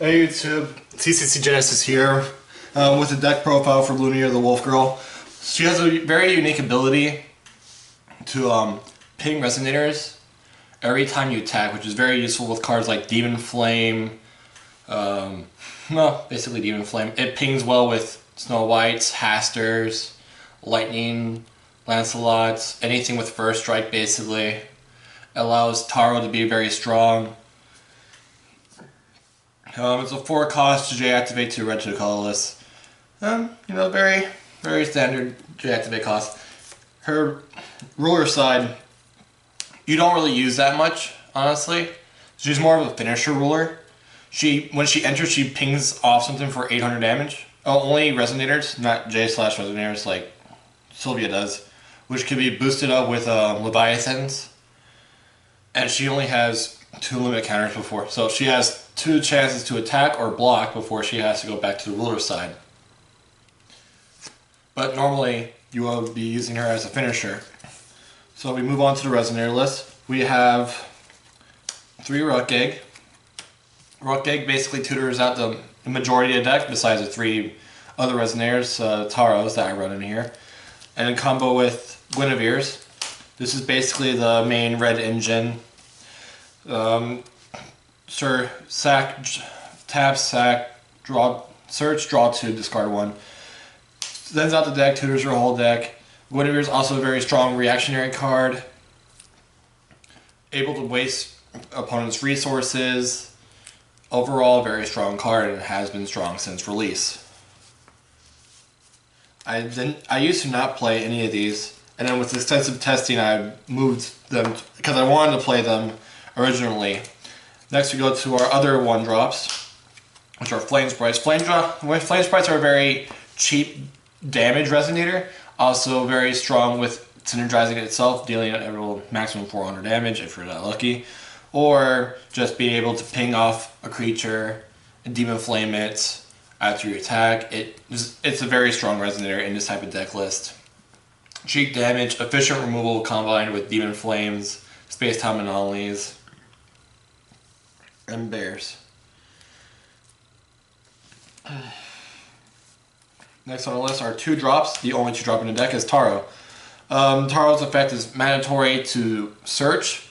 Hey YouTube, TCC Genesis here with a deck profile for Lunya, the Wolf Girl. She has a very unique ability to ping Resonators every time you attack, which is very useful with cards like Demon Flame. Basically Demon Flame. It pings well with Snow Whites, Hasters, Lightning, Lancelots, anything with First Strike basically. It allows Taro to be very strong. It's a 4 cost to J-activate to red to colorless. Very, very standard J-activate cost. Her ruler side, you don't really use that much, honestly. She's more of a finisher ruler. When she enters, she pings off something for 800 damage. Oh, only Resonators, not J/Resonators like Sylvia does, which can be boosted up with Leviathans. And she only has 2 limit counters before, so she has 2 chances to attack or block before she has to go back to the ruler side. But normally you will be using her as a finisher. So we move on to the Resonator list. We have 3 Rukgeg. Rukgeg basically tutors out the majority of the deck besides the 3 other Resonators, Taros that I run in here. And in combo with Guinevere's. This is basically the main red engine. Tap, sack, draw, search, draw 2, discard 1. Sends out the deck, tutors your whole deck. Guinevere is also a very strong reactionary card. Able to waste opponents' resources. Overall, a very strong card, and it has been strong since release. I used to not play any of these, and then with extensive testing, I moved them because I wanted to play them originally. Next we go to our other 1-drops, which are Flame Sprites. Flame Sprites are a very cheap damage resonator, also very strong with synergizing itself, dealing a maximum 400 damage if you're that lucky, or just being able to ping off a creature and Demon Flame it after you attack. It's a very strong resonator in this type of deck list. Cheap damage, efficient removal combined with Demon Flames, Space-Time Anomalies, and Bears. Next on the list are 2-drops. The only 2-drop in the deck is Taro. Taro's effect is mandatory to search.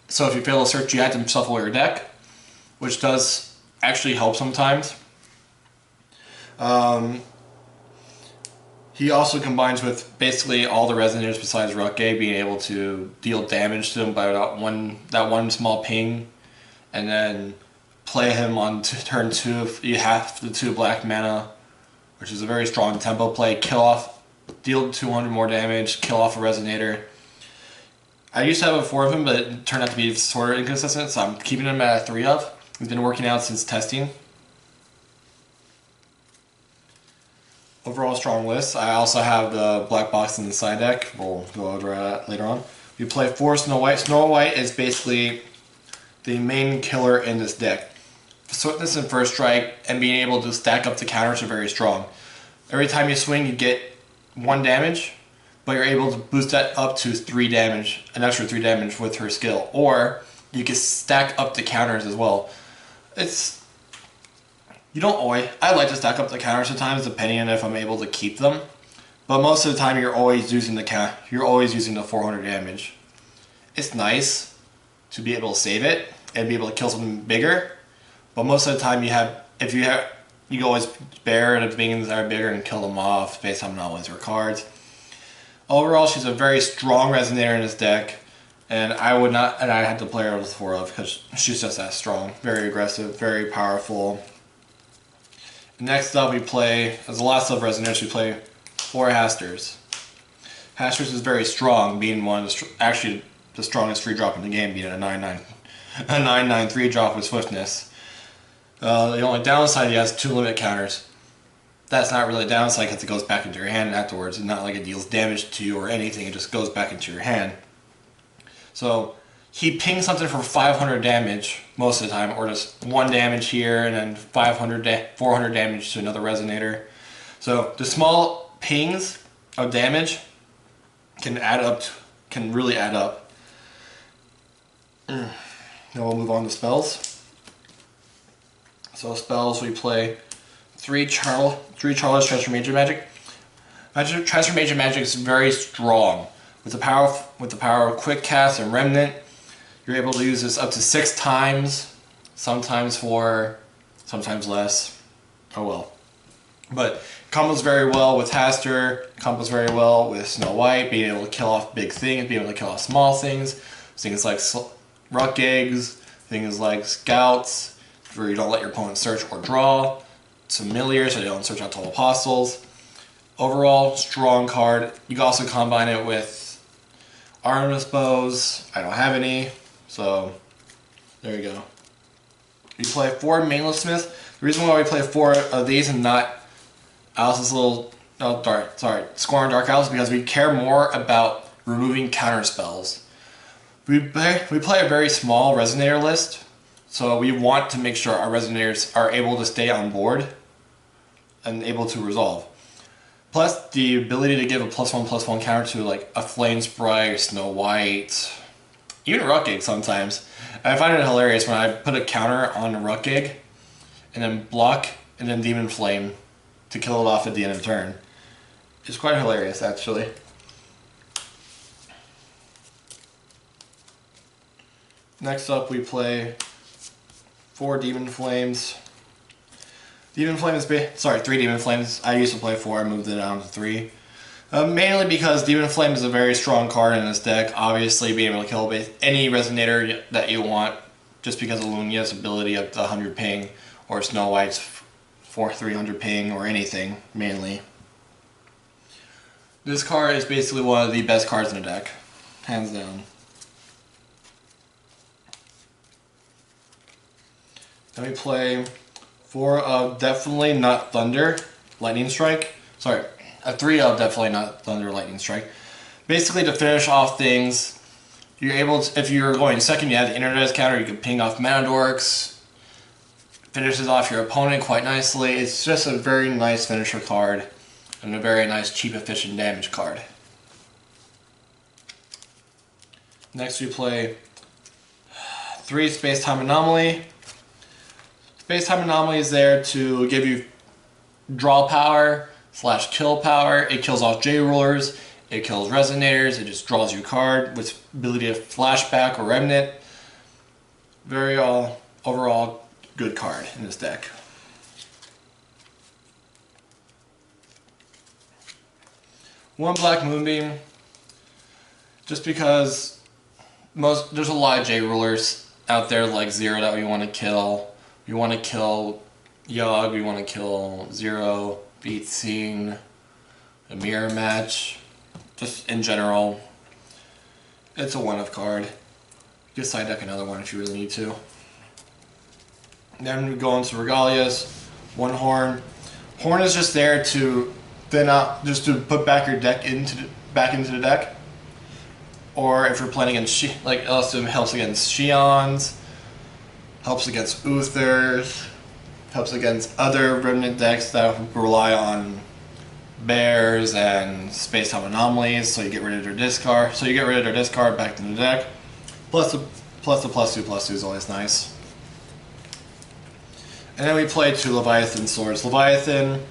So if you fail to search, you have to shuffle your deck, which does actually help sometimes. He also combines with basically all the Resonators besides Rukgeg, being able to deal damage to him by that one small ping, and then play him on turn 2 if you have the 2 black mana, which is a very strong tempo play. Deal 200 more damage, kill off a Resonator. I used to have a 4 of him, but it turned out to be sort of inconsistent, so I'm keeping him at a 3 of. He's been working out since testing. Overall strong list. I also have the black box in the side deck. We'll go over that later on. We play 4 Snow White. Snow White is basically the main killer in this deck. Swiftness and First Strike and being able to stack up the counters are very strong. Every time you swing, you get 1 damage, but you're able to boost that up to 3 damage, an extra 3 damage with her skill. Or you can stack up the counters as well. I like to stack up the counters sometimes, depending on if I'm able to keep them. But most of the time, you're always using the 400 damage. It's nice to be able to save it and be able to kill something bigger. But most of the time, you can always bear and beings that are bigger and kill them off based on anomalies or cards. Overall, she's a very strong Resonator in this deck, and I had to play her with 4 of because she's just that strong, very aggressive, very powerful. Next up, we play, as the last of Resonators, we play 4 Hasters. Hasters is very strong, being actually the strongest 3-drop in the game, being a 9/9 3-drop with Swiftness. The only downside, he has 2 limit counters. That's not really a downside because it goes back into your hand afterwards. It's not like it deals damage to you or anything, it just goes back into your hand. So he pings something for 500 damage most of the time, or just 1 damage here and then 400 damage to another Resonator. So the small pings of damage can really add up. Now we'll move on to spells. So spells, we play three Charles Transformation Magic. Transformation Magic is very strong. With the power of Quick Cast and Remnant, you're able to use this up to 6 times, sometimes 4, sometimes less. Oh well. But combos very well with Haster, combos very well with Snow White, being able to kill off big things, being able to kill off small things. Things like Ruck Eggs, things like Scouts, where you don't let your opponent search or draw. Familiar, so they don't search out Total Apostles. Overall, strong card. You can also combine it with Armless Bows. I don't have any, so there you go. We play 4 Mainless Smiths. The reason why we play 4 of these and not Alice's little Scorn Dark Alice is because we care more about removing counter spells. We play a very small Resonator list, so we want to make sure our Resonators are able to stay on board and able to resolve. Plus, the ability to give a +1/+1 counter to like a Flame Sprite, Snow White, even Ruck Egg sometimes. I find it hilarious when I put a counter on a Ruck Egg and then block and then Demon Flame to kill it off at the end of the turn. It's quite hilarious, actually. Next up, we play 4 Demon Flames. Demon Flame is 3 Demon Flames. I used to play 4, I moved it down to 3. Mainly because Demon Flame is a very strong card in this deck. Obviously, being able to kill any Resonator that you want, just because of Lunya's ability up to 100 ping, or Snow White's 300 ping, or anything, mainly. This card is basically one of the best cards in the deck, hands down. Then we play 4 of Definitely Not Thunder, Lightning Strike. Sorry, 3 of Definitely Not Thunder, Lightning Strike. Basically, to finish off things, you're able to, if you're going second, you have the Internet counter, you can ping off Mana Dorks. Finishes off your opponent quite nicely. It's just a very nice finisher card and a very nice, cheap, efficient damage card. Next, we play 3 Space-Time Anomaly. Space-Time Anomaly is there to give you draw power / kill power. It kills off J-Rulers, it kills Resonators, it just draws you a card with ability to flashback or remnant. Very overall good card in this deck. One Black Moonbeam, just because there's a lot of J-Rulers out there like Zero that we want to kill. We want to kill Yogg, we want to kill Zero, Beat Scene, a Mirror Match, just in general. It's a one-of card. You can side deck another one if you really need to. Then we go into Regalias. 1 Horn. Horn is just there to thin out, just to put back your deck into the deck. Or if you're playing against like also helps against Shions, helps against Uthers, helps against other Remnant decks that rely on Bears and Space-Time Anomalies, so you get rid of their discard. So you get rid of their discard back to the deck. Plus the +2/+2 is always nice. And then we play 2 Leviathan Swords. Leviathan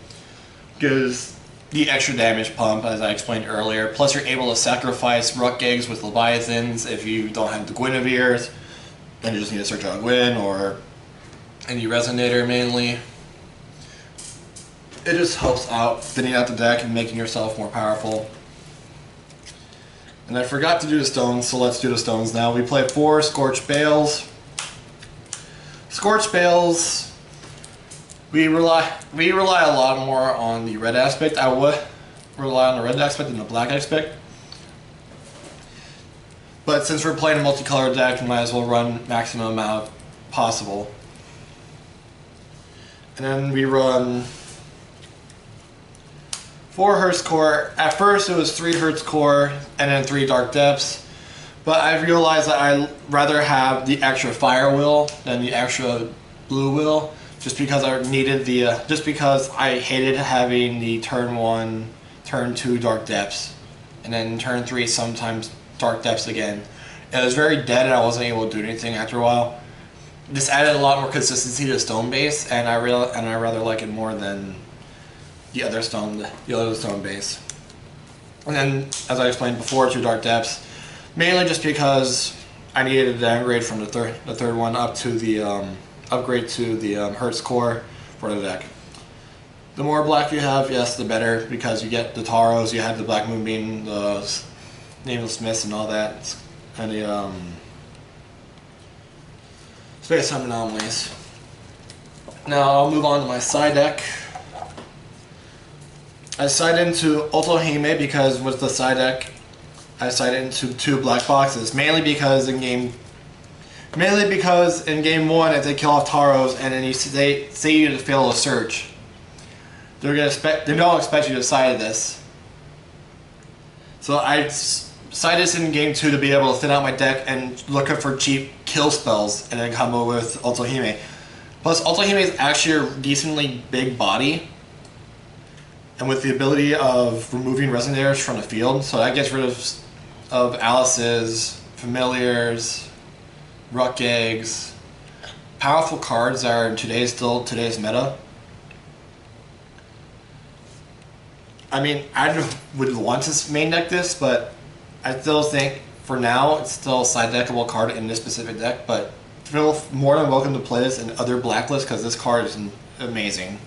gives the extra damage pump, as I explained earlier. Plus you're able to sacrifice Ruck Eggs with Leviathans if you don't have the Guinevere's. Then you just need to search out Gwyn or any Resonator mainly. It just helps out thinning out the deck and making yourself more powerful. And I forgot to do the stones, so let's do the stones now. We play 4 Scorched Bales. Scorched Bales, we rely a lot more on the red aspect. I would rely on the red aspect than the black aspect. But since we're playing a multicolored deck, we might as well run maximum amount possible. And then we run 4 Hertz Core. At first it was 3 Hertz Core and then 3 Dark Depths. But I realized that I'd rather have the extra Fire Will than the extra Blue Will. Just because I needed the, just because I hated having the turn 1, turn 2 Dark Depths. And then turn 3 sometimes Dark Depths again. It was very dead and I wasn't able to do anything after a while. this added a lot more consistency to the stone base, and I rather like it more than the other stone base. And then, as I explained before, 2 Dark Depths, mainly just because I needed to downgrade from the third one up to the upgrade to the Hertz core for the deck. The more black you have, yes, the better, because you get the Taros, you have the Black Moonbeam, the Nameless Smiths, and all that, and the Space Time Anomalies. Now I'll move on to my side deck. I side into Ultahime because with the side deck, I side into 2 black boxes, mainly because in game 1, if they kill off Taros and then they say you to fail a search, they don't expect you to side this. So I side this in game 2 to be able to thin out my deck and look for cheap kill spells and then combo with Ultahime. Plus, Ultahime is actually a decently big body, and with the ability of removing Resonators from the field, so that gets rid of Alice's, Familiars, Ruck Eggs, powerful cards that are still today's meta. I mean, I would want to main deck this, but I still think for now it's still a side deckable card in this specific deck, but feel more than welcome to play this in other blacklists because this card is amazing.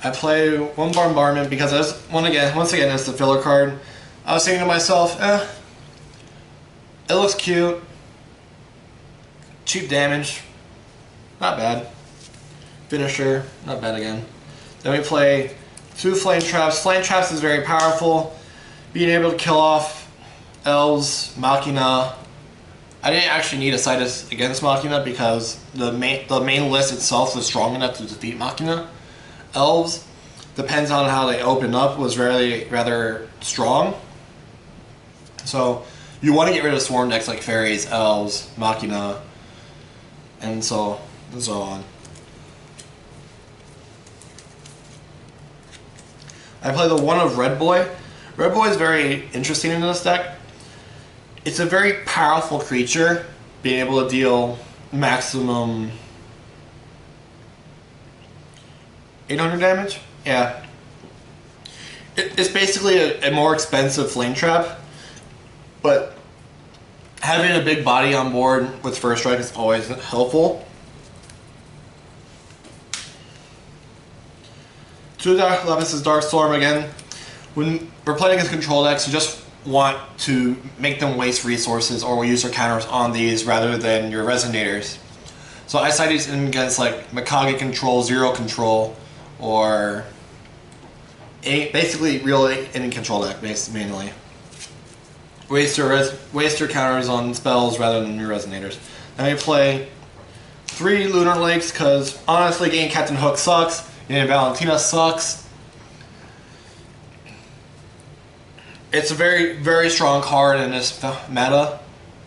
I play 1 Bombardment because once again it's the filler card. I was thinking to myself, it looks cute, cheap damage, not bad. Finisher, not bad again. Then we play 2 Flame Traps. Flame Traps is very powerful, being able to kill off Elves, Machina. I didn't actually need to side this against Machina because the main list itself was strong enough to defeat Machina. Elves, depends on how they open up, was rather strong. So you want to get rid of swarm decks like Fairies, Elves, Machina, and so on. I play the 1 of Red Boy. Red Boy is very interesting in this deck. It's a very powerful creature, being able to deal maximum 800 damage? Yeah. It's basically a more expensive Flame Trap, but having a big body on board with First Strike is always helpful. 2 Dark Lapis' Dark Storm again. When we're playing against control decks, you just want to make them waste resources or use their counters on these rather than your Resonators. So I side these in against like Mikage control, Zero control, or basically really any control deck mainly. Waste your counters on spells rather than your Resonators. Then we play 3 Lunar Lakes because honestly getting Captain Hook sucks. And Valentina sucks. It's a very, very strong card in this meta.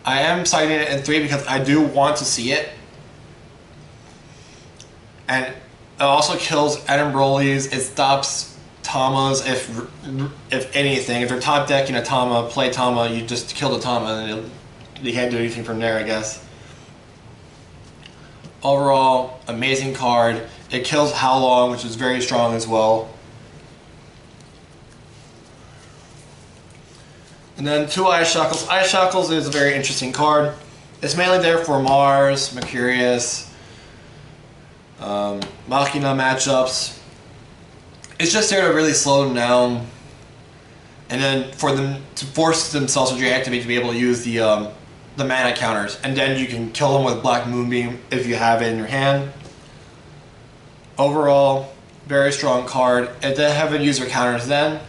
I am citing it in 3 because I do want to see it. And it also kills Adam Broly's. It stops Tamas if anything. If you're top decking a Tama, play Tama, you just kill the Tama and you can't do anything from there, I guess. Overall, amazing card. It kills How Long, which is very strong as well. And then 2 Ice Shackles. Ice Shackles is a very interesting card. It's mainly there for Mars, Mercurius, Machina matchups. It's just there to really slow them down, and then for them to force themselves to reactivate to be able to use the mana counters, and then you can kill them with Black Moonbeam if you have it in your hand. Overall, very strong card. If they haven't used their counters then,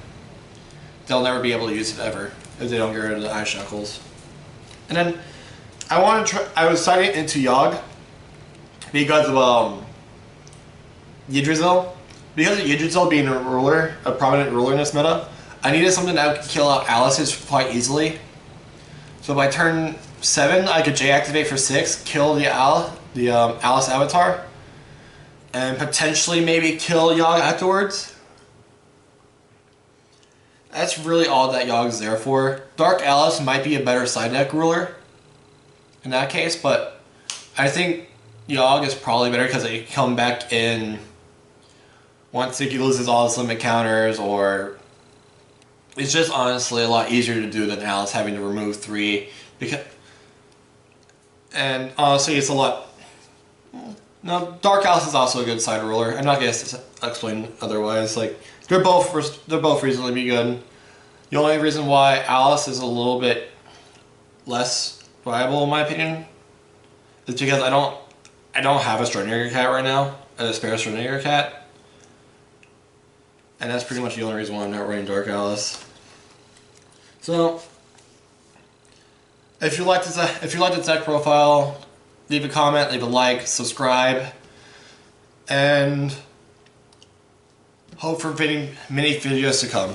they'll never be able to use it ever if they don't get rid of the Ice Shackles. And then I was citing into Yogg because of Yggdrasil. Because of Yggdrasil being a prominent ruler in this meta, I needed something that could kill out Alice's quite easily. So by turn 7, I could J-activate for 6, kill the Alice avatar, and potentially maybe kill Yogg afterwards. That's really all that Yogg is there for. Dark Alice might be a better side deck ruler in that case, but I think Yogg is probably better because it can come back in once he loses all his limit counters, or it's just honestly a lot easier to do than Alice having to remove 3. And honestly, it's a lot. No, Dark Alice is also a good side ruler. I'm not gonna explain otherwise. Like they're both reasonably good. The only reason why Alice is a little bit less viable, in my opinion, is because I don't have a Resonator cat right now, a spare Resonator cat, and that's pretty much the only reason why I'm not running Dark Alice. So, if you like the deck profile, leave a comment, leave a like, subscribe, and hope for many videos to come.